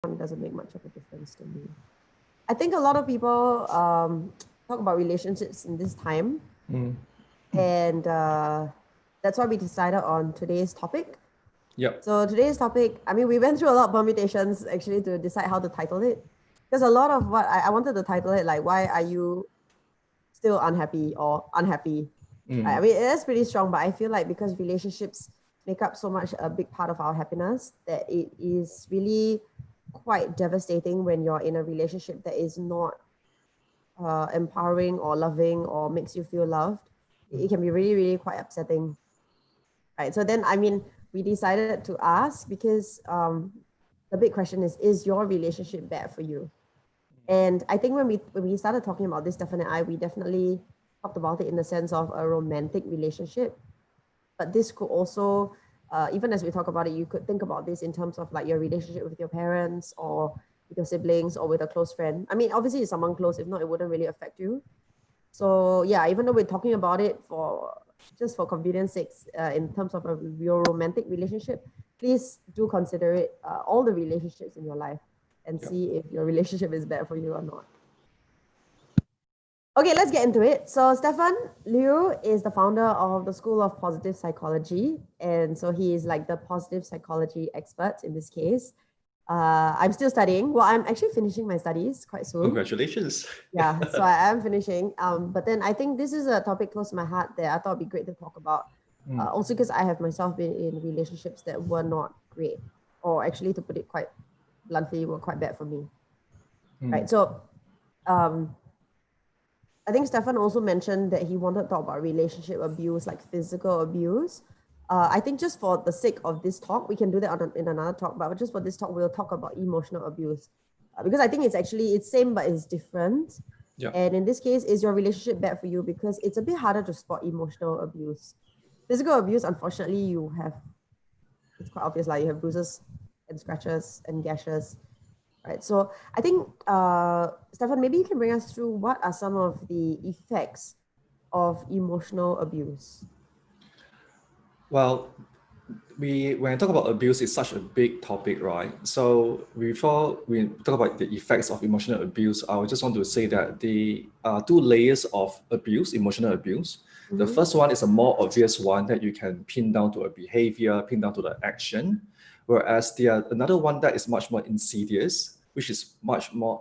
doesn't make much of a difference to me. I think a lot of people talk about relationships in this time, and that's why we decided on today's topic. Yep. So today's topic, I mean, we went through a lot of permutations actually to decide how to title it, because a lot of what I wanted to title it like, why are you still unhappy or unhappy? I mean, it is pretty strong, but I feel like because relationships make up so much a big part of our happiness, that it is really quite devastating when you're in a relationship that is not empowering or loving or makes you feel loved. It can be really, really quite upsetting. Right. So then, I mean, we decided to ask because the big question is your relationship bad for you? And I think when we started talking about this, Stephan and I, we definitely talked about it in the sense of a romantic relationship. But this could also, even as we talk about it, you could think about this in terms of like your relationship with your parents or with your siblings or with a close friend. I mean, obviously it's someone close. If not, it wouldn't really affect you. So yeah, even though we're talking about it for just for convenience sakes, in terms of your romantic relationship, please do consider it all the relationships in your life and Yep. see if your relationship is bad for you or not. Okay, let's get into it. So Stefan Liu is the founder of the School of Positive Psychology, and so he is like the positive psychology expert in this case. I'm still studying. Well, I'm actually finishing my studies quite soon. Congratulations. Yeah, so I am finishing. But then I think this is a topic close to my heart that I thought would be great to talk about. Also because I have myself been in relationships that were not great, or actually, to put it quite bluntly, were quite bad for me. Right. So um, I think Stefan also mentioned that he wanted to talk about relationship abuse, like physical abuse. I think just for the sake of this talk, we can do that in another talk, but just for this talk, we'll talk about emotional abuse. Because I think it's same, but it's different. Yeah. And in this case, is your relationship bad for you? Because it's a bit harder to spot emotional abuse. Physical abuse, unfortunately, it's quite obvious, like you have bruises and scratches and gashes. Right. So I think, Stefan, maybe you can bring us through what are some of the effects of emotional abuse. Well, when I talk about abuse, it's such a big topic, right? So before we talk about the effects of emotional abuse, I would just want to say that the two layers of abuse, emotional abuse. The first one is a more obvious one that you can pin down to a behavior, pin down to the action, whereas another one that is much more insidious, which is much more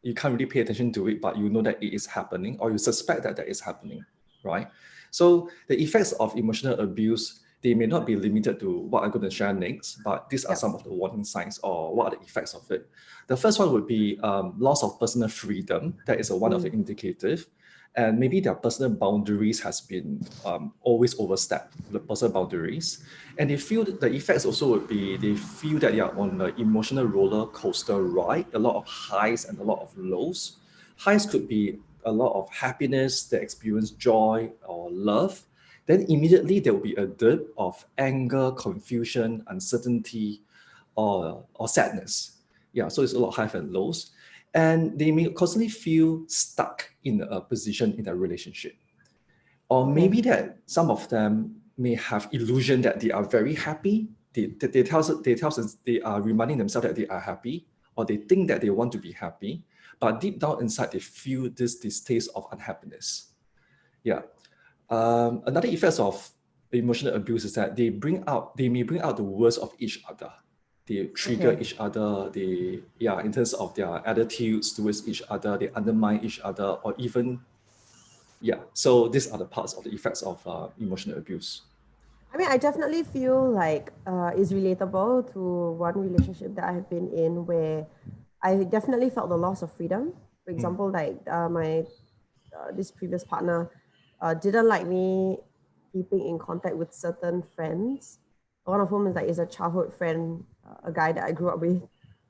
you can't really pay attention to it, but you know that it is happening, or you suspect that that is happening, right? So the effects of emotional abuse, they may not be limited to what I'm going to share next, but these are Yep. some of the warning signs or what are the effects of it. The first one would be loss of personal freedom. That is one of the indicators. And maybe their personal boundaries has been always overstepped, the personal boundaries. And they feel that the effects also would be, they feel that they are on an emotional roller coaster ride, a lot of highs and a lot of lows. Highs could be a lot of happiness, they experience joy or love. Then immediately there will be a dip of anger, confusion, uncertainty, or sadness. Yeah, so it's a lot of highs and lows. And they may constantly feel stuck in a position in a relationship. Or maybe that some of them may have illusion that they are very happy. They are reminding themselves that they are happy, or they think that they want to be happy, but deep down inside they feel this distaste of unhappiness. Yeah. Another effect of emotional abuse is that they may bring out the worst of each other. They trigger each other. In terms of their attitudes towards each other, they undermine each other, or even, So these are the parts of the effects of emotional abuse. I mean, I definitely feel like it's relatable to one relationship that I have been in where I definitely felt the loss of freedom. For example, like my this previous partner didn't like me keeping in contact with certain friends. One of whom is a childhood friend, a guy that I grew up with.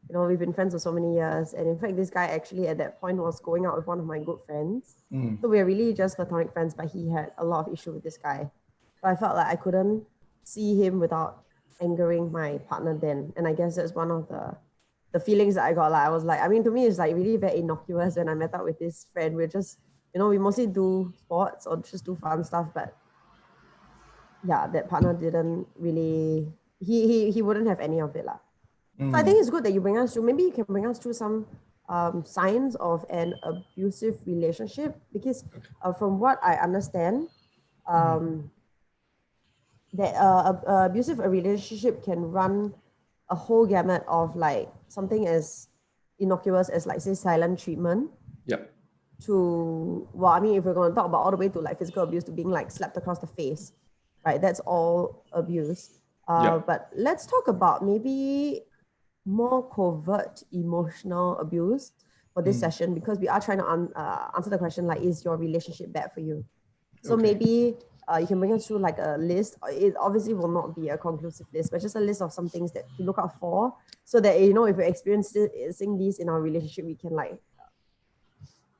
You know, we've been friends for so many years, and in fact, this guy actually at that point was going out with one of my good friends. So we are really just platonic friends, but he had a lot of issue with this guy. So I felt like I couldn't see him without angering my partner then, and I guess that's one of the feelings that I got. Like I was like, I mean, to me, it's like really very innocuous when I met up with this friend. We're just, we mostly do sports or just do fun stuff, but yeah, that partner didn't really, he wouldn't have any of it lah. So I think it's good that you bring us through. Maybe you can bring us through some signs of an abusive relationship, because from what I understand, um, that abusive relationship can run a whole gamut of like something as innocuous as like say silent treatment Yeah. to, well, I mean, if we're going to talk about all the way to like physical abuse to being like slapped across the face, right? That's all abuse. Yeah. But let's talk about maybe more covert emotional abuse for this session, because we are trying to answer the question like, is your relationship bad for you? So Okay. maybe you can bring us through like a list. It obviously will not be a conclusive list, but just a list of some things that to look out for, so that if we're experiencing these in our relationship, we can like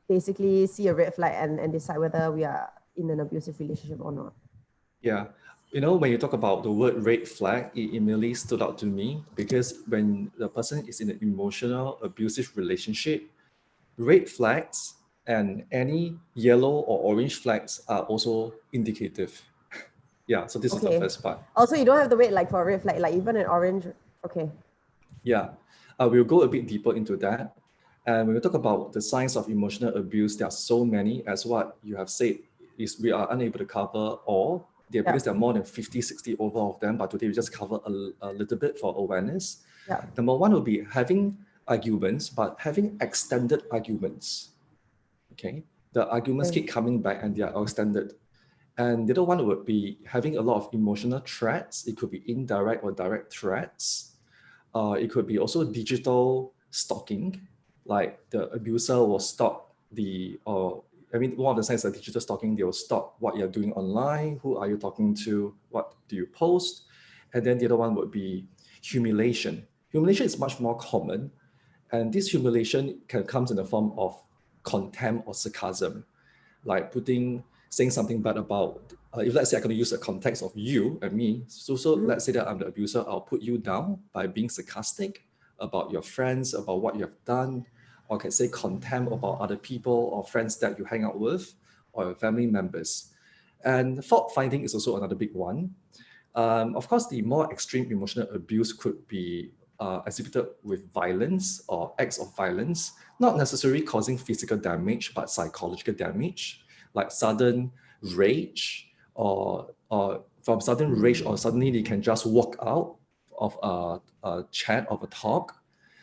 basically see a red flag and decide whether we are in an abusive relationship or not. Yeah. When you talk about the word red flag, it immediately stood out to me because when the person is in an emotional abusive relationship, red flags and any yellow or orange flags are also indicative. Yeah, so this is the Okay. first part. Also, you don't have to wait like for a red flag, like even an orange. Okay. Yeah, we'll go a bit deeper into that. And when we talk about the signs of emotional abuse, there are so many, as what you have said, is we are unable to cover all. Because there are more than 50, 60 over of them, but today we just cover a little bit for awareness. Yeah. Number one will be having arguments, but having extended arguments. Okay, the arguments Okay. keep coming back and they are extended. And the other one would be having a lot of emotional threats. It could be indirect or direct threats. It could be also digital stalking, like the abuser will stalk one of the signs of digital stalking, they will stalk what you're doing online, who are you talking to, what do you post. And then the other one would be humiliation. Humiliation is much more common, and this humiliation can come in the form of contempt or sarcasm, like saying something bad about, if let's say I'm going to use the context of you and me. So let's say that I'm the abuser, I'll put you down by being sarcastic about your friends, about what you have done, or can say contempt about other people or friends that you hang out with or your family members. And fault finding is also another big one. Of course, the more extreme emotional abuse could be exhibited with violence or acts of violence, not necessarily causing physical damage, but psychological damage, like sudden rage or from sudden rage, or suddenly they can just walk out of a chat, of a talk,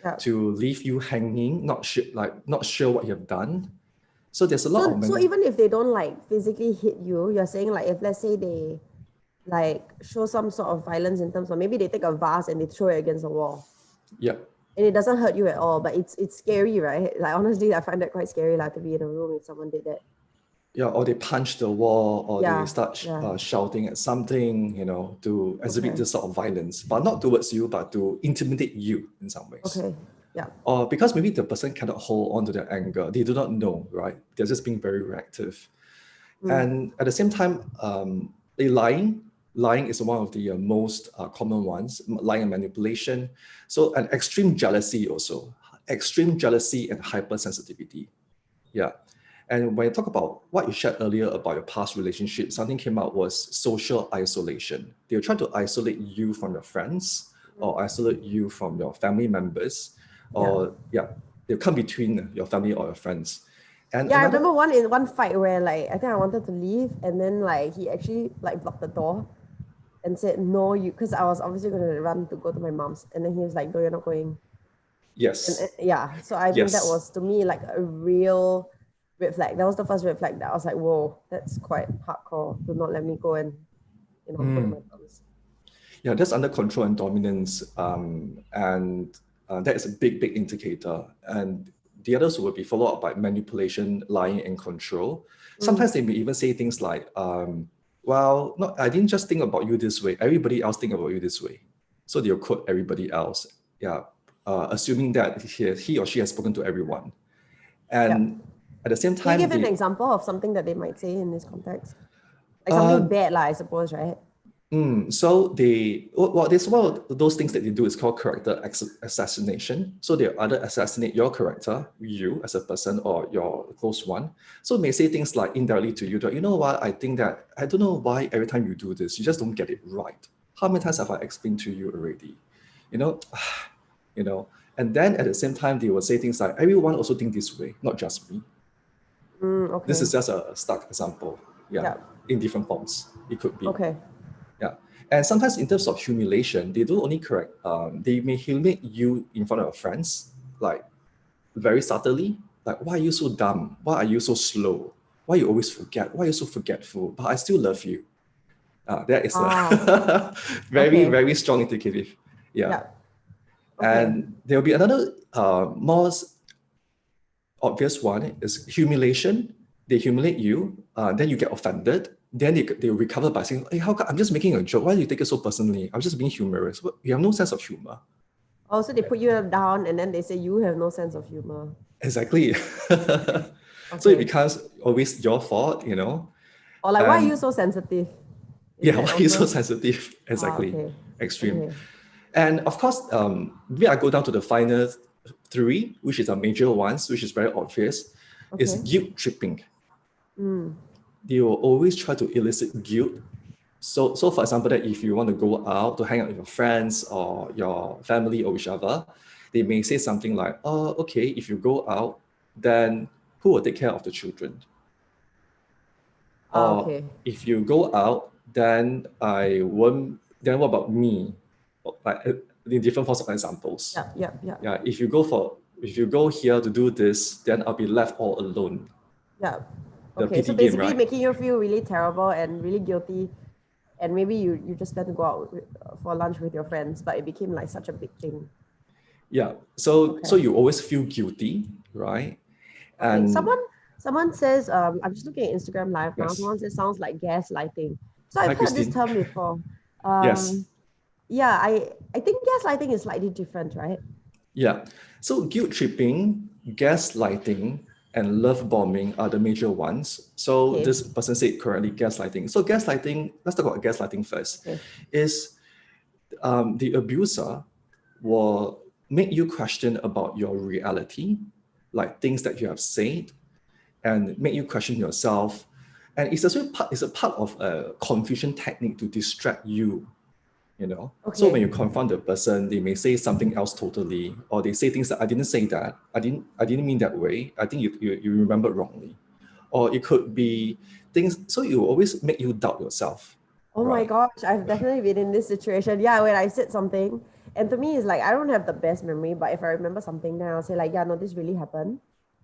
Yeah. to leave you hanging, not sure what you have done. So there's a lot of So even if they don't like physically hit you, you're saying like if let's say they like show some sort of violence in terms of maybe they take a vase and they throw it against a wall yeah. and it doesn't hurt you at all, but it's scary, right? Like honestly, I find that quite scary, like to be in a room if someone did that. Yeah, or they punch the wall, or they Yeah, start yeah. shouting at something, to exhibit Okay, this sort of violence, but not towards you, but to intimidate you in some ways. okay, yeah. Or because maybe the person cannot hold on to their anger, they do not know, right? They're just being very reactive. And at the same time, lying is one of the most common ones, lying and manipulation. So an extreme jealousy also, extreme jealousy and hypersensitivity. Yeah. And when you talk about what you shared earlier about your past relationship, something came out was social isolation. They'll try to isolate you from your friends or isolate you from your family members, Yeah. or they'll come between your family or your friends. And Yeah, I another, remember one fight where like I think I wanted to leave and then like he actually like blocked the door and said no, you, because I was obviously gonna run to go to my mom's, and then he was like, no, you're not going. And yes, yeah, so I think that yes. was to me like a real red flag. That was the first red flag that I was like, whoa, that's quite hardcore. Do not let me go and go to my mom's. Yeah, that's under control and dominance. And that is a big, big indicator. And the others will be followed up by manipulation, lying, and control. Sometimes they may even say things like, well, no, I didn't just think about you this way. Everybody else think about you this way. So they'll quote everybody else. Yeah. Assuming that he or she has spoken to everyone. Yeah. And at the same Can you time, give an they example of something that they might say in this context? Like something bad, I suppose, right? So there's one of those things that they do is called character assassination. So they either assassinate your character, you as a person, or your close one. So may say things like indirectly to you that, you know what, I think that I don't know why every time you do this, you just don't get it right. How many times have I explained to you already? You know, you know. And then at the same time, they will say things like, everyone also think this way, not just me. Okay. This is just a stark example. Yeah. In different forms, it could be. Okay. Yeah. And sometimes in terms of humiliation, they don't only correct, they may humiliate you in front of your friends, like very subtly, like, why are you so dumb? Why are you so slow? Why you always forget? Why are you so forgetful? But I still love you. That is a very, Okay. very strong indicative. Yeah. Okay. And there'll be another more obvious one is humiliation. They humiliate you, then you get offended. Then they recover by saying, hey, how come I'm just making a joke? Why do you take it so personally? I was just being humorous. Well, you have no sense of humor. Oh, so they put you down and then they say you have no sense of humor. Exactly. So it Okay. becomes always your fault, you know. Or like, why are you And so sensitive? Is yeah, that why are you so also? sensitive? Exactly. Okay. Extreme. Okay. And of course, maybe I go down to the final three, which is a major ones, which is very obvious, is Okay. guilt tripping. They will always try to elicit guilt. So for example, that if you want to go out to hang out with your friends or your family or whichever, they may say something like, oh, okay, if you go out, then who will take care of the children? Or Okay. if you go out, then I won't, then what about me? Like in different forms of examples. Yep. Yeah, if you go here to do this, then I'll be left all alone. Yeah. The Okay. So PT game, basically right? making you feel really terrible and really guilty. And maybe you just plan to go out for lunch with your friends, but it became like such a big thing. Yeah. So Okay. you always feel guilty, right? Okay. And Someone says, I'm just looking at Instagram live now. yes. Someone says sounds like gaslighting. So I've Hi, heard this Christine. term before. Yes. Yeah, I think gaslighting is slightly different, right? Yeah. So guilt tripping, gaslighting, and love bombing are the major ones. So Okay. this person said correctly, gaslighting. So gaslighting, let's talk about gaslighting first, Okay. is the abuser will make you question about your reality, like things that you have said, and make you question yourself. And it's also it's a part of a confusion technique to distract you, you know. So when Okay. you confront the person, they may say something else totally, or they say things that I didn't say that, I didn't mean that way. I think you remembered wrongly. Or it could be things, so it will always make you doubt yourself, Oh my right? gosh, I've definitely been in this situation. Yeah, when I said something, and to me, it's like I don't have the best memory, but if I remember something, then I'll say like, yeah, no, this really happened.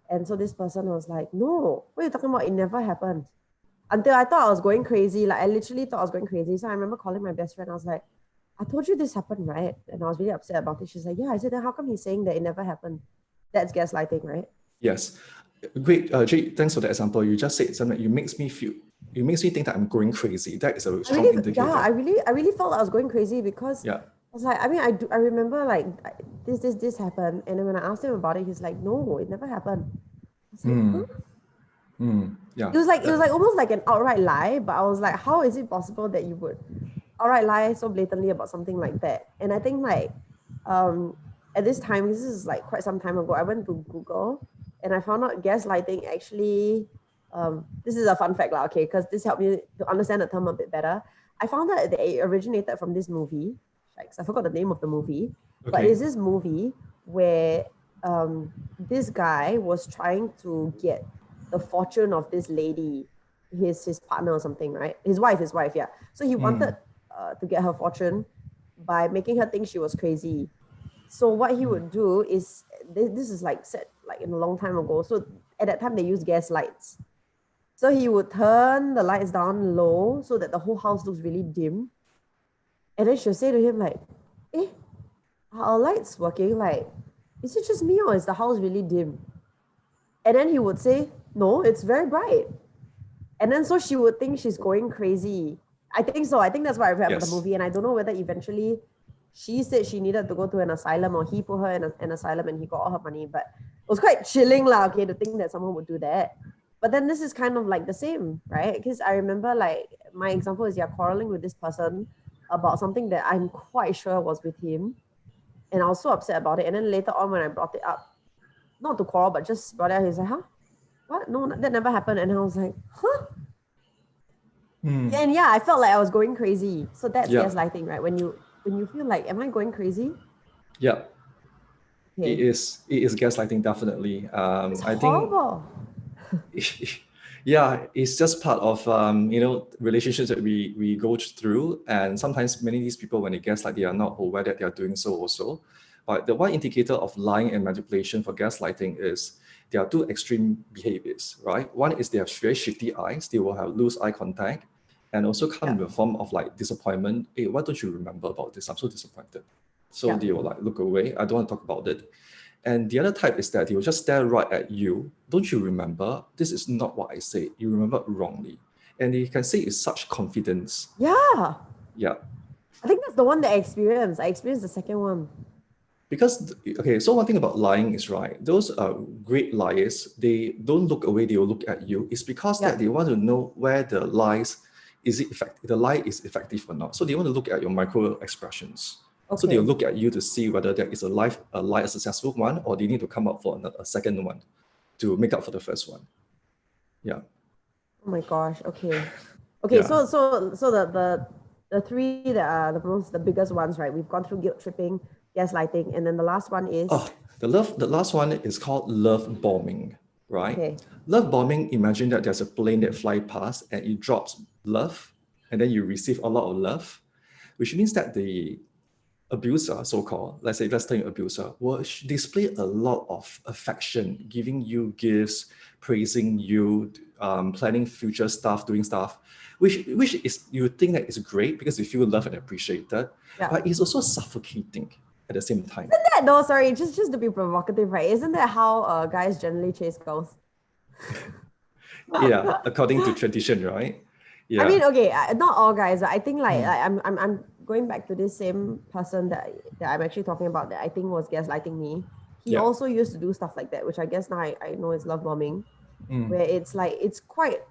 And so this person was like, no, what are you talking about? It never happened. Until I thought I was going crazy. Like I literally thought I was going crazy. So I remember calling my best friend. I was like, I told you this happened, right? And I was really upset about it. She's like, yeah. I said, then how come he's saying that it never happened? That's gaslighting, right? Yes. Great, Jay, thanks for the example. You just said something, it makes me think that I'm going crazy. That is a I really, strong yeah, indicator. I really felt I was going crazy because Yeah. I was like, I mean, I remember like this happened, and then when I asked him about it, he's like, no, it never happened. I was like, huh? Yeah. It was like almost like an outright lie, but I was like, how is it possible that you would outright lie so blatantly about something like that? And I think like um at this time, this is like quite some time ago, I went to Google and I found out gaslighting actually this is a fun fact lah, okay, because this helped me to understand the term a bit better. I found out that it originated from this movie. Shucks, I forgot the name of the movie, but Okay. it's this movie where this guy was trying to get the fortune of this lady, his partner or something, right? His wife, yeah. So he wanted to get her fortune by making her think she was crazy. So what he would do is this is like set like in a long time ago. So at that time they used gas lights. So he would turn the lights down low so that the whole house looks really dim. And then she'll say to him like, "Eh, are our lights working? Like, is it just me or is the house really dim?" And then he would say, "No, it's very bright." And then so she would think she's going crazy. I think so. I think that's what I read about the Yes. movie. And I don't know whether eventually she said she needed to go to an asylum or he put her in an asylum and he got all her money. But it was quite chilling, lah, okay, to think that someone would do that. But then this is kind of like the same, right? Because I remember like my example is you're quarreling with this person about something that I'm quite sure was with him. And I was so upset about it. And then later on when I brought it up, not to quarrel, but just brought it up, he's like, huh? What? No, that never happened. And I was like, huh? And yeah, I felt like I was going crazy. So that's Yeah. gaslighting, right? When you feel like, am I going crazy? Yeah. Okay. It is gaslighting, definitely. It's I think horrible. yeah, it's just part of relationships that we go through, and sometimes many of these people, when they gaslight, they are not aware that they are doing so also. But the one indicator of lying and manipulation for gaslighting is there are two extreme behaviors, right? One is they have very shifty eyes, they will have lose eye contact, and also come Yeah. in the form of like disappointment. Hey, why don't you remember about this? I'm so disappointed. So Yeah. they will like look away. I don't want to talk about it. And the other type is that he will just stare right at you. Don't you remember? This is not what I said. You remember wrongly. And he can say it's such confidence. Yeah. Yeah. I think that's the one that I experienced. I experienced the second one. Because, okay, so one thing about lying is right. Those great liars, they don't look away, they will look at you. It's because Yeah. that they want to know where the lies, is it effective, the lie is effective or not. So they want to look at your micro expressions. So they'll Okay. look at you to see whether there is a lie, a successful one, or they need to come up for a second one to make up for the first one. Yeah. Oh my gosh. Okay. Okay. Yeah. So the three that are the biggest ones, right? We've gone through guilt tripping, gaslighting, and then the last one is Oh, the last one is called love bombing, right? okay. Love bombing, imagine that there's a plane that fly past and it drops love, and then you receive a lot of love, which means that the abuser, so-called, let's say abuser, will display a lot of affection, giving you gifts, praising you, planning future stuff, doing stuff, which is you think that is great because you feel loved and appreciated, Yeah. but it's also suffocating at the same time. Isn't that no? Sorry, just to be provocative, right? Isn't that how guys generally chase girls? Yeah, according to tradition, right? I Yeah. mean, okay, not all guys, but I think like I'm going back to this same person that I'm actually talking about that I think was gaslighting me. He Yeah. also used to do stuff like that, which I guess now I know is love bombing, where it's like it's quite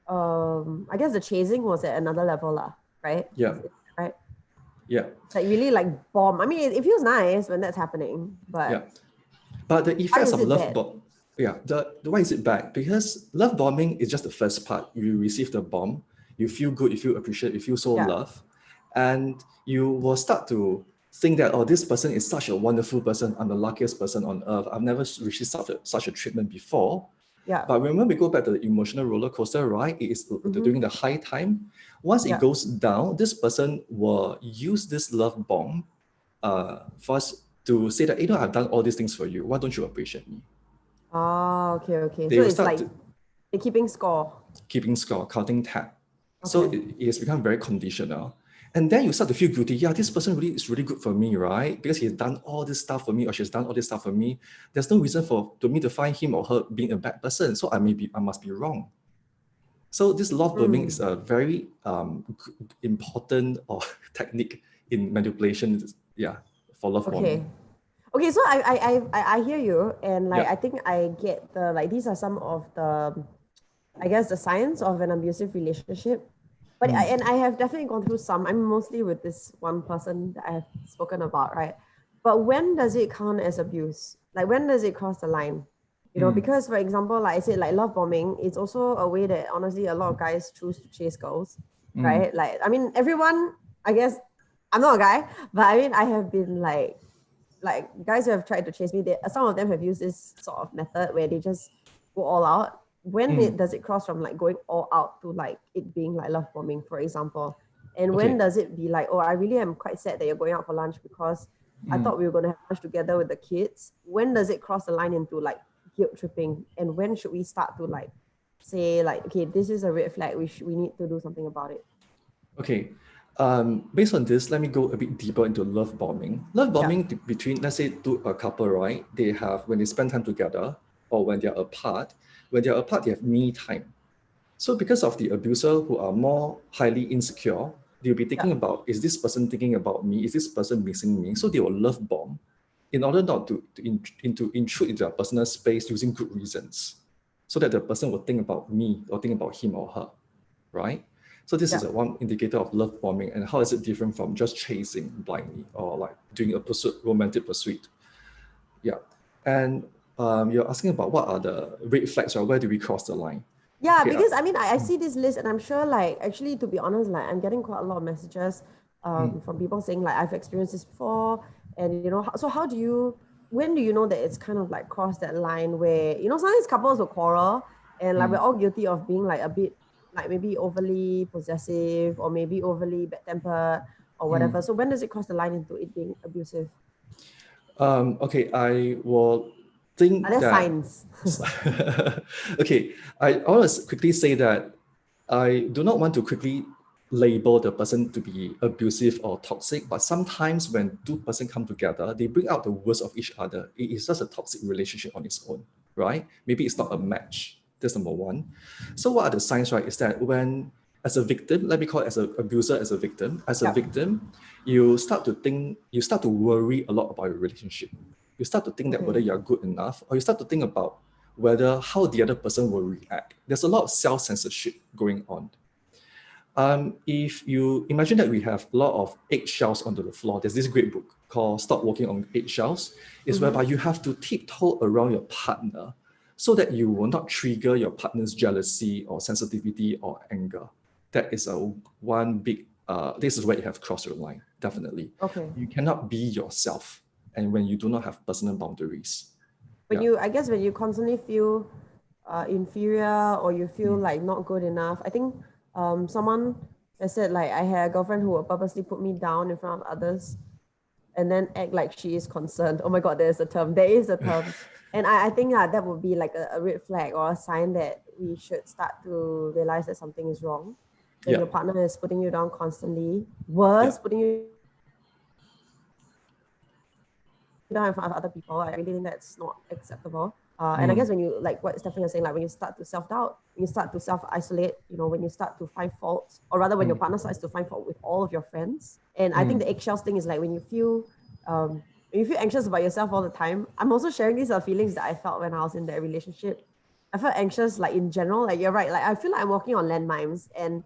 I guess the chasing was at another level lah, right? Yeah. Right? Yeah. Like really like bomb. I mean, it feels nice when that's happening, Yeah. but But the why effects is of it love bad? bomb, yeah, the why is it bad? Because love bombing is just the first part. You receive the bomb, you feel good, you feel appreciated, you feel so Yeah. loved, and you will start to think that, oh, this person is such a wonderful person. I'm the luckiest person on earth. I've never received such a treatment before. Yeah. But when we go back to the emotional roller coaster, right? It is during the high time. Once it Yeah. goes down, this person will use this love bomb for us to say that, I've done all these things for you. Why don't you appreciate me? Ah, okay, okay. They So will it's start like to they're keeping score. keeping score, counting tab. So Okay. it has become very conditional. And then you start to feel guilty. Yeah, this person really is really good for me, right? Because he's done all this stuff for me, or she's done all this stuff for me. There's no reason to me to find him or her being a bad person. So I must be wrong. So this love bombing is a very important or technique in manipulation. Yeah, for love Okay. bombing. Okay, so I hear you, and like Yeah. I think I get the like these are some of the I guess the signs of an abusive relationship. But and I have definitely gone through some. I'm mostly with this one person that I have spoken about, right? But when does it count as abuse? Like when does it cross the line? You know, because for example, like I said, like love bombing, it's also a way that honestly a lot of guys choose to chase girls, right? Like I mean, everyone, I guess I'm not a guy, but I mean I have been like guys who have tried to chase me, some of them have used this sort of method where they just go all out. When does it cross from like going all out to like it being like love bombing, for example? And when Okay. does it be like, oh, I really am quite sad that you're going out for lunch because I thought we were going to have lunch together with the kids? When does it cross the line into like guilt tripping? And when should we start to like say like, okay, this is a red flag. We need to do something about it. Okay. Based on this, let me go a bit deeper into love bombing. Love Yeah. bombing between, let's say, a couple, right? They have, when they spend time together or when they're apart, they have me time. So because of the abuser who are more highly insecure, they'll be thinking Yeah. about, is this person thinking about me? Is this person missing me? So they will love bomb in order not to intrude into their personal space using good reasons, so that the person will think about me or think about him or her, right? So this is Yeah. a one indicator of love bombing. And how is it different from just chasing blindly or like doing a romantic pursuit? Yeah. And you're asking about what are the red flags or where do we cross the line? Yeah, Okay. because I mean, I see this list and I'm sure, like, actually, to be honest, like, I'm getting quite a lot of messages from people saying, like, I've experienced this before. And, you know, so how do you when do you know that it's kind of like crossed that line where, you know, sometimes couples will quarrel and like we're all guilty of being like a bit like maybe overly possessive or maybe overly bad tempered or whatever. So when does it cross the line into it being abusive? Okay, I will Are think there that. signs? Okay, I want to quickly say that I do not want to quickly label the person to be abusive or toxic, but sometimes when two person come together, they bring out the worst of each other. It is just a toxic relationship on its own, right? Maybe it's not a match. That's number one. So what are the signs, right? Is that when as a victim, let me call it as an abuser, as a Yep. victim, you start to think, you start to worry a lot about your relationship. You start to think that whether Okay. you're good enough, or you start to think about whether how the other person will react. There's a lot of self-censorship going on. If you imagine that we have a lot of eggshells onto the floor, there's this great book called Stop Walking on Eggshells, is whereby you have to tiptoe around your partner so that you will not trigger your partner's jealousy or sensitivity or anger. That is a one big, this is where you have crossed your line, definitely. Okay. You cannot be yourself and when you do not have personal boundaries. When Yeah. you, I guess when you constantly feel inferior or you feel like not good enough, I think someone has said like I had a girlfriend who would purposely put me down in front of others and then act like she is concerned. Oh my God, there's a term. There is a term. And I think that would be like a red flag or a sign that we should start to realize that something is wrong. When Yeah. your partner is putting you down constantly, Yeah. worse, putting you down in front of other people. I really think that's not acceptable. And I guess when you, like what Stephanie was saying, like when you start to self-doubt, when you start to self-isolate, you know, when you start to find fault, or rather when your partner starts to find fault with all of your friends. And I think the eggshells thing is like when you feel anxious about yourself all the time. I'm also sharing these feelings that I felt when I was in that relationship. I felt anxious, like in general, like you're right. Like I feel like I'm walking on landmines and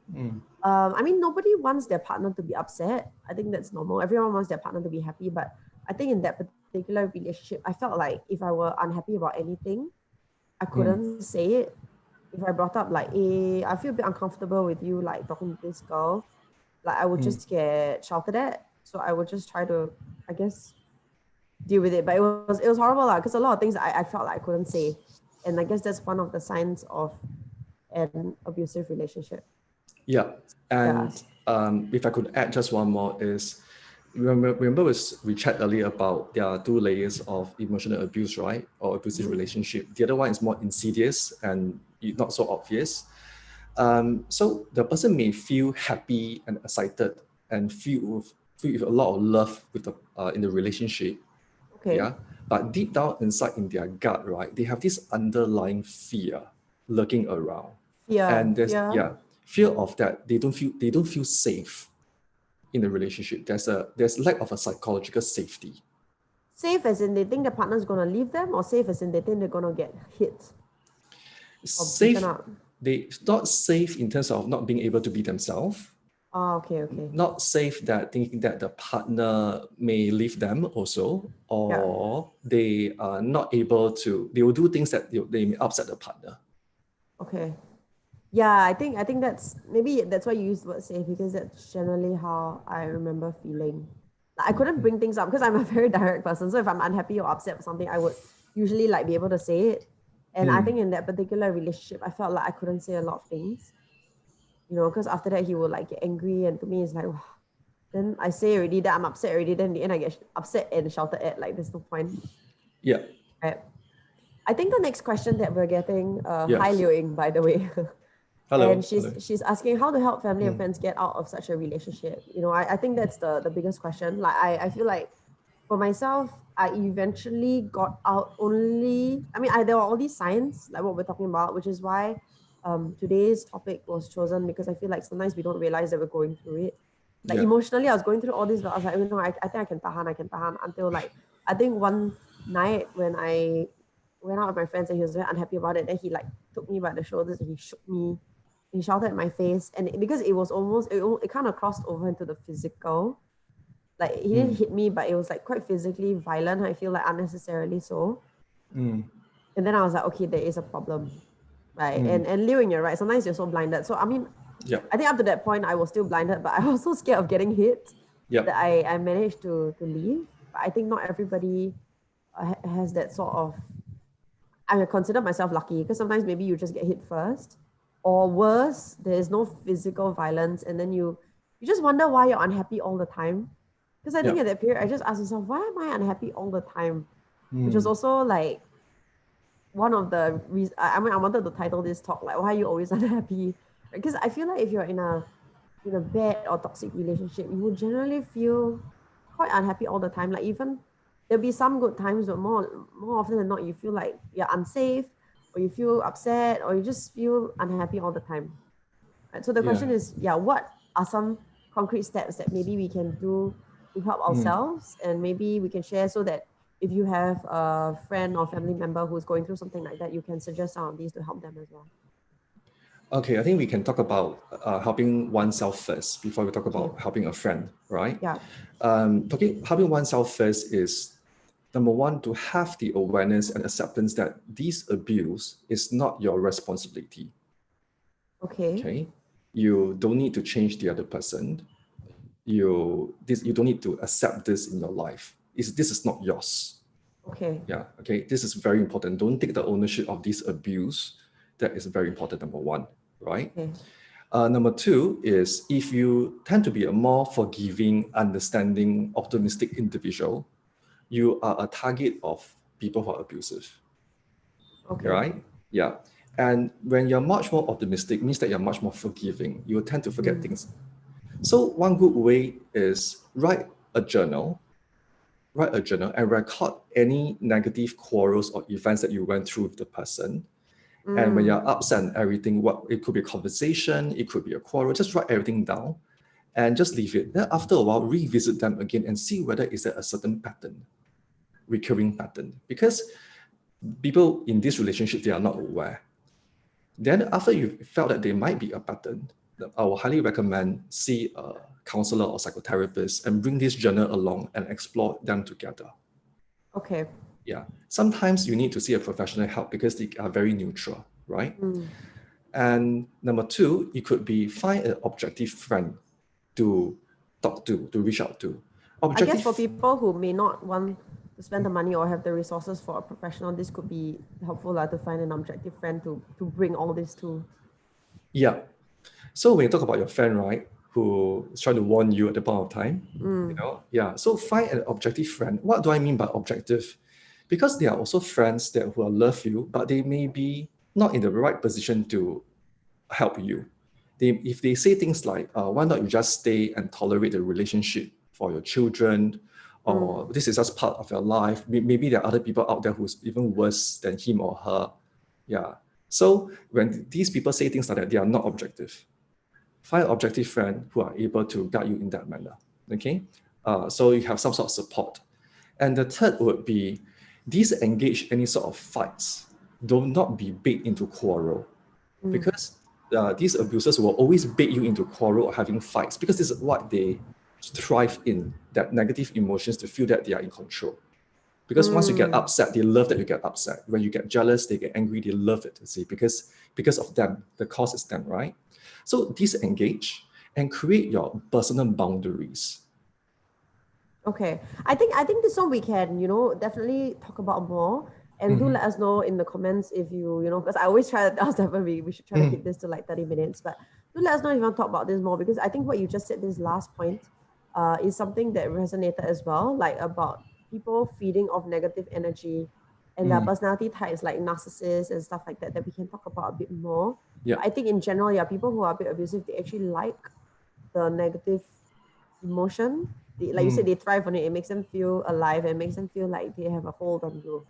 I mean, nobody wants their partner to be upset. I think that's normal. Everyone wants their partner to be happy. But I think in that particular relationship, I felt like if I were unhappy about anything, I couldn't say it. If I brought up like, hey, I feel a bit uncomfortable with you like talking to this girl, like I would just get shouted at. So I would just try to, I guess, deal with it. But it was horrible because a lot of things I felt like I couldn't say. And I guess that's one of the signs of an abusive relationship. Yeah, Yeah. and if I could add just one more is, remember we chat earlier about there are two layers of emotional abuse, right, or abusive relationship. The other one is more insidious and not so obvious. So the person may feel happy and excited and feel with a lot of love with the in the relationship, Okay. yeah. But deep down inside in their gut, right, they have this underlying fear lurking around, Fear. and there's Fear. fear of that they don't feel safe in the relationship. There's lack of a psychological safety. Safe as in they think the partner's gonna leave them, or safe as in they think they're gonna get hit or beaten Safe, up. they not safe in terms of not being able to be themselves. Oh, okay, okay. Not safe that thinking that the partner may leave them also, Yeah. or they are not able to. They will do things that they may upset the partner. Okay. Yeah, I think that's why you use the word safe because that's generally how I remember feeling. Like, I couldn't bring things up because I'm a very direct person. So if I'm unhappy or upset with something, I would usually like be able to say it. And I think in that particular relationship, I felt like I couldn't say a lot of things, you know, because after that he would like get angry, and to me it's like, wow. Then I say already that I'm upset already. Then in the end I get upset and shouted at. Like there's no point. Yeah, Right? I think the next question that we're getting, yeah. hi Liu Ying, by the way. And Hello, she's hello. she's asking how to help family and friends get out of such a relationship. You know, I think that's the biggest question. Like I feel like for myself, I eventually got out only, I mean, there were all these signs, like what we're talking about, which is why today's topic was chosen, because I feel like sometimes we don't realize that we're going through it. Like Yeah, emotionally, I was going through all this, but I was like, you know, I think I can tahan until like, I think one night when I went out with my friends and he was very unhappy about it, then he like took me by the shoulders and he shook me, he shouted at my face, and because it was almost it kind of crossed over into the physical. Like he didn't hit me, but it was like quite physically violent. I feel like unnecessarily so. And then I was like, okay, there is a problem, right? And Liu, you're right. Sometimes you're so blinded. So I mean, yeah, I think up to that point I was still blinded, but I was so scared of getting hit yeah, that I managed to leave. But I think not everybody has that sort of, I consider myself lucky because sometimes maybe you just get hit first, or worse, there is no physical violence, and then you just wonder why you're unhappy all the time. Because I Yeah. think at that period, I just asked myself, why am I unhappy all the time? Which was Mm. also like one of the reasons. I mean, I wanted to title this talk like, "Why are you always unhappy?" Because I feel like if you're in a bad or toxic relationship, you will generally feel quite unhappy all the time. Like even there'll be some good times, but more often than not, you feel like you're unsafe, or you feel upset, or you just feel unhappy all the time. Right? So the Yeah. question is, yeah, what are some concrete steps that maybe we can do to help Mm. ourselves, and maybe we can share so that if you have a friend or family member who's going through something like that, you can suggest some of these to help them as well. Okay, I think we can talk about helping oneself first before we talk Okay. about helping a friend, right? Yeah. Helping oneself first is number one, to have the awareness and acceptance that this abuse is not your responsibility. Okay. Okay, you don't need to change the other person. You don't need to accept this in your life. This is not yours. Okay. Yeah. Okay, this is very important. Don't take the ownership of this abuse. That is very important. Number one, right? Okay. Number two is if you tend to be a more forgiving, understanding, optimistic individual, you are a target of people who are abusive, Okay. right? Yeah. And when you're much more optimistic, means that you're much more forgiving. You will tend to forget Mm. things. So one good way is write a journal and record any negative quarrels or events that you went through with the person. And when Mm. you're upset and everything, what it could be a conversation, it could be a quarrel, just write everything down and just leave it. Then after a while, revisit them again and see whether is there a certain pattern, recurring pattern. Because people in this relationship, they are not aware. Then after you felt that there might be a pattern, I will highly recommend see a counselor or psychotherapist and bring this journal along and explore them together. Okay. Yeah. Sometimes you need to see a professional help because they are very neutral, right? Mm. And number two, it could be find an objective friend to talk to reach out to. I guess for Objective, people who may not want to spend the money or have the resources for a professional, this could be helpful to find an objective friend to bring all this to. yeah. So when you talk about your friend, right, who is trying to warn you at the point of time, Mm. yeah. So find an objective friend. What do I mean by objective? Because there are also friends that who will love you, but they may be not in the right position to help you. If they say things like, why not you just stay and tolerate the relationship for your children, or Mm. this is just part of your life. Maybe there are other people out there who's even worse than him or her. Yeah. So when these people say things like that, they are not objective. Find an objective friend who are able to guide you in that manner. Okay. So you have some sort of support. And the third would be disengage any sort of fights. Do not be bait into quarrel Mm. because these abusers will always bait you into quarrel or having fights because this is what they thrive in, that negative emotions to feel that they are in control. Because once you get Mm. upset, they love that you get upset. When you get jealous, they get angry, they love it, see, because of them, the cause is them, right? So disengage and create your personal boundaries. Okay. I think this one we can, definitely talk about more. And do Mm-hmm. let us know in the comments if because I always try to tell Stefan we should try to keep this to like 30 minutes. But do let us know if you want to talk about this more because I think what you just said, this last point, is something that resonated as well, like about people feeding off negative energy and their Mm. personality types like narcissists and stuff like that we can talk about a bit more. Yeah. But I think in general, yeah, people who are a bit abusive, they actually like the negative emotion. Like you said, Mm. they thrive on it. It makes them feel alive and makes them feel like they have a hold on you,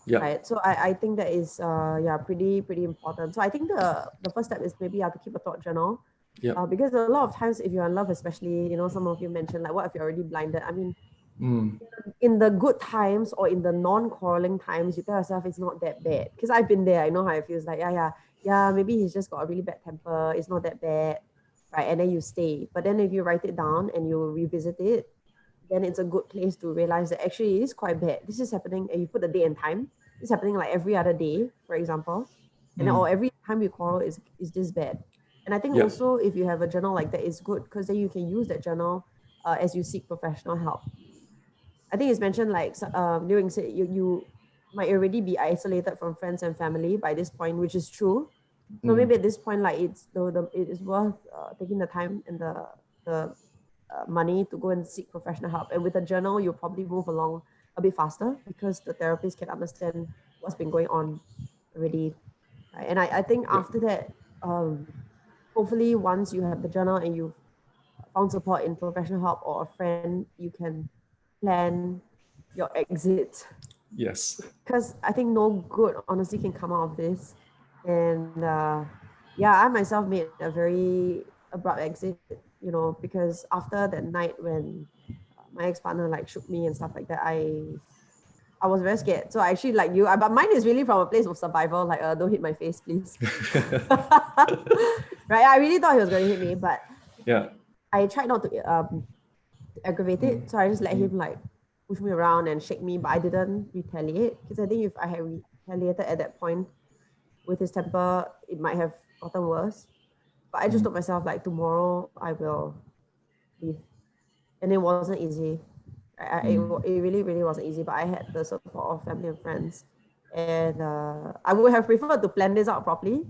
Yeah. right? So I think that is yeah, pretty important. So I think the first step is maybe you have to keep a thought journal, Yeah. because a lot of times if you're in love, especially, some of you mentioned like, what if you're already blinded? I mean, Mm. in the good times or in the non-quarreling times, you tell yourself it's not that bad. Because I've been there, I know how it feels like, yeah, maybe he's just got a really bad temper. It's not that bad, right? And then you stay. But then if you write it down and you revisit it, then it's a good place to realize that actually it is quite bad. This is happening, and you put the day and time. It's happening like every other day, for example. And then, or Mm. every time you quarrel is this bad. And I think Yeah. also if you have a journal like that, it's good because then you can use that journal as you seek professional help. I think it's mentioned like Liu said you might already be isolated from friends and family by this point, which is true. So maybe at this point, like it is worth taking the time and the money to go and seek professional help. And with a journal, you'll probably move along a bit faster because the therapist can understand what's been going on already. Right? And I think Yeah. after that, hopefully once you have the journal and you've found support in professional help or a friend, you can plan your exit. Yes. Because I think no good honestly can come out of this. And yeah, I myself made a very abrupt exit, because after that night when my ex-partner like shook me and stuff like that, I was very scared. So I actually like you, but mine is really from a place of survival, like don't hit my face, please. Right? I really thought he was going to hit me, but Yeah. I tried not to aggravate it. So I just let him like push me around and shake me, but I didn't retaliate because I think if I had retaliated at that point with his temper, it might have gotten worse. But I just told myself like tomorrow I will leave, and it wasn't easy. It really really wasn't easy, but I had the support of family and friends, and I would have preferred to plan this out properly.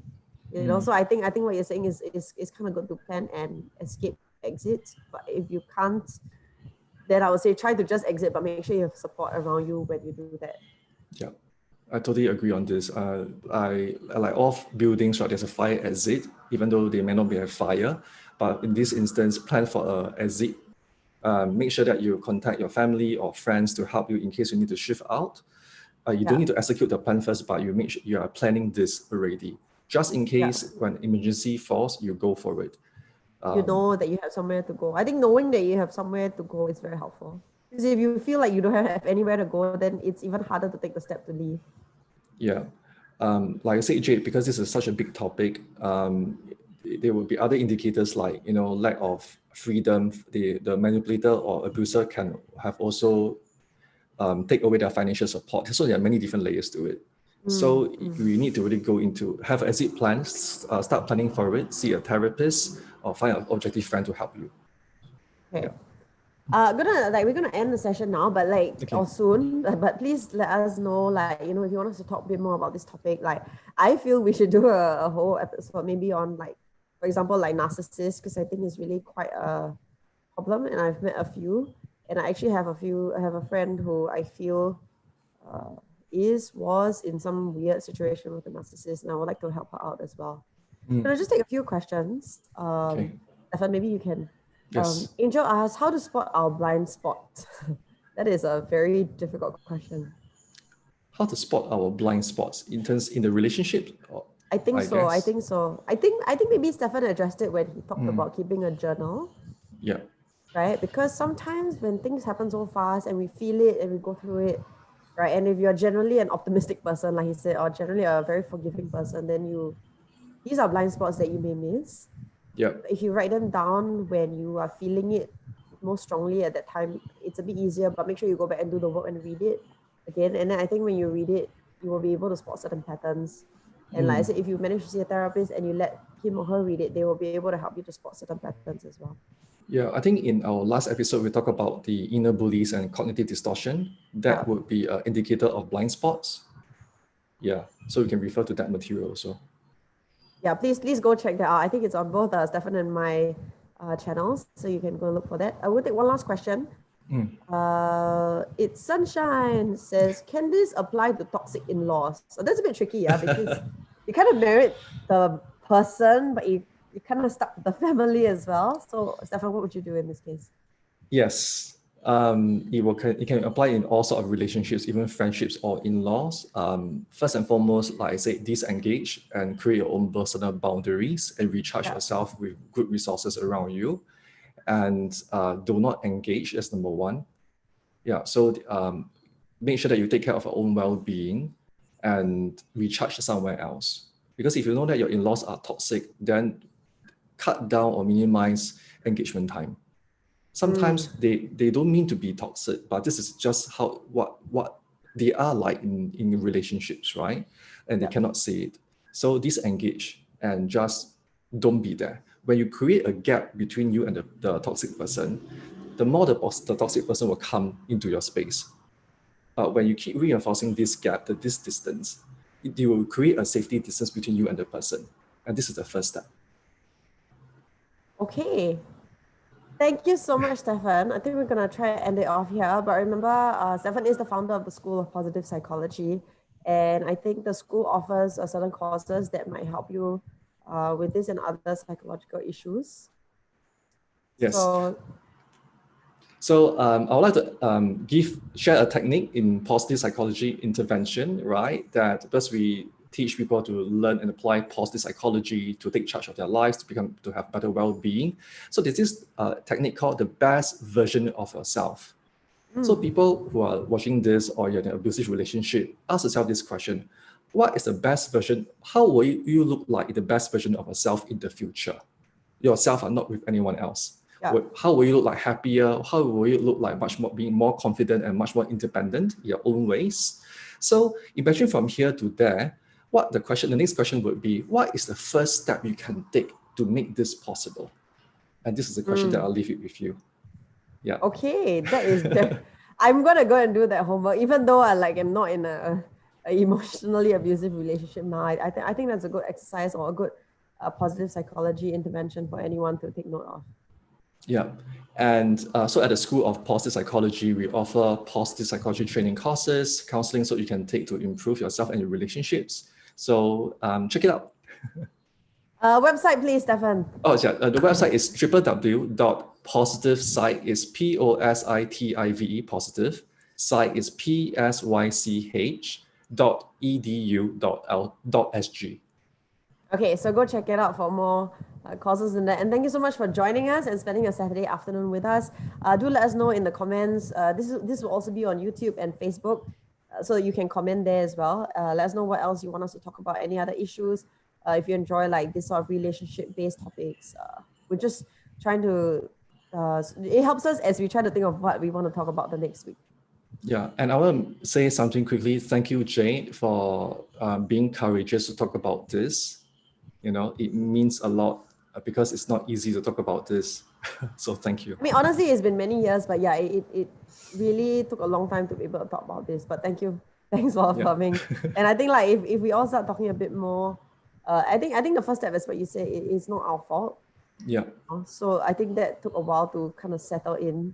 So I think what you're saying is kind of good to plan and escape exits, but if you can't, then I would say try to just exit, but make sure you have support around you when you do that. Yeah. I totally agree on this. I like all buildings, right? There's a fire exit, even though they may not be a fire. But in this instance, plan for a exit. Make sure that you contact your family or friends to help you in case you need to shift out. You don't need to execute the plan first, but you make sure you are planning this already. Just in Yeah. case when emergency falls, you go for it. You know that you have somewhere to go. I think knowing that you have somewhere to go is very helpful. Because if you feel like you don't have anywhere to go, then it's even harder to take the step to leave. Yeah. Like I said, Jade, because this is such a big topic, there will be other indicators like, lack of freedom. The manipulator or abuser can have also take away their financial support. So there are many different layers to it. So we need to really go into, have exit plans, start planning for it, see a therapist or find an objective friend to help you. Okay. Yeah. We're gonna end the session now, but Okay. or soon. But please let us know, if you want us to talk a bit more about this topic. I feel we should do a whole episode maybe on for example, narcissists, because I think it's really quite a problem, and I've met a few, and I actually have a few. I have a friend who I feel uh, was in some weird situation with a narcissist, and I would like to help her out as well. Can I just take a few questions? Okay. Stefan, maybe you can. Yes. Angel asks, how to spot our blind spot? That is a very difficult question. How to spot our blind spots in the relationship, I think I so. I guess. think so. I think maybe Stefan addressed it when he talked about keeping a journal, Yeah. right? Because sometimes when things happen so fast and we feel it and we go through it, right? And if you're generally an optimistic person, like he said, or generally a very forgiving person, then these are blind spots that you may miss. Yeah. If you write them down when you are feeling it most strongly at that time, it's a bit easier, but make sure you go back and do the work and read it again. And then I think when you read it, you will be able to spot certain patterns. And like I said, if you manage to see a therapist and you let him or her read it, they will be able to help you to spot certain patterns as well. Yeah, I think in our last episode, we talked about the inner bullies and cognitive distortion. Yeah. That would be an indicator of blind spots. Yeah, so you can refer to that material also. Yeah, please go check that out. I think it's on both Stefan and my channels, so you can go look for that. I will take one last question. It's Sunshine says, can this apply to toxic in-laws? So that's a bit tricky, yeah, because you kind of married the person, but you kind of stuck with the family as well. So Stefan, what would you do in this case? Yes, it can apply in all sort of relationships, even friendships or in-laws. First and foremost, like I said, disengage and create your own personal boundaries and recharge yourself with good resources around you. And do not engage as number one. Yeah, so make sure that you take care of your own well-being and recharge somewhere else. Because if you know that your in-laws are toxic, then cut down or minimize engagement time. Sometimes they don't mean to be toxic, but this is just what they are like in relationships, right? And they cannot say it. So disengage and just don't be there. When you create a gap between you and the toxic person, the more the toxic person will come into your space. When you keep reinforcing this gap, this distance, it will create a safety distance between you and the person. And this is the first step. Okay. Thank you so much, Stefan. I think we're going to try and end it off here. But remember, Stefan is the founder of the School of Positive Psychology. And I think the school offers certain courses that might help you with this and other psychological issues. Yes. So I would like to share a technique in positive psychology intervention, right? That because we teach people to learn and apply positive psychology to take charge of their lives, to have better well-being. So there's this technique called the best version of yourself. So people who are watching this or you're in an abusive relationship, ask yourself this question: what is the best version? How will you look like the best version of yourself in the future? Yourself and not with anyone else. Yeah. How will you look like happier? How will you look like much more being more confident and much more independent in your own ways? So imagine from here to there, the next question would be, what is the first step you can take to make this possible? And this is the question that I'll leave it with you. Yeah. Okay, that is I'm gonna go and do that homework, even though am not in a emotionally abusive relationship now. I think that's a good exercise or a good positive psychology intervention for anyone to take note of. Yeah. And so at the School of Positive Psychology, we offer positive psychology training courses, counseling so you can take to improve yourself and your relationships. So check it out. Website, please, Stefan. Oh, yeah. The website is www.positivesite is POSITIVE positive. Site is PSYCH.edu.sg. Okay, so go check it out for more courses in that. And thank you so much for joining us and spending a Saturday afternoon with us. Do let us know in the comments. This will also be on YouTube and Facebook, so you can comment there as well. Let us know what else you want us to talk about, any other issues. If you enjoy this sort of relationship-based topics, we're just trying to, it helps us as we try to think of what we want to talk about the next week. Yeah, and I want to say something quickly. Thank you, Jade, for being courageous to talk about this. It means a lot because it's not easy to talk about this. So thank you. I mean, honestly, it's been many years, but yeah, it really took a long time to be able to talk about this. But thank you. Thanks for coming. And I think if we all start talking a bit more, I think the first step is what you say, it's not our fault. Yeah. So I think that took a while to kind of settle in,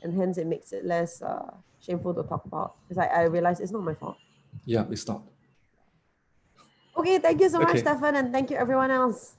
and hence it makes it less shameful to talk about, because I realize it's not my fault. Yeah, it's not. Okay, thank you so much, Stefan, and thank you everyone else.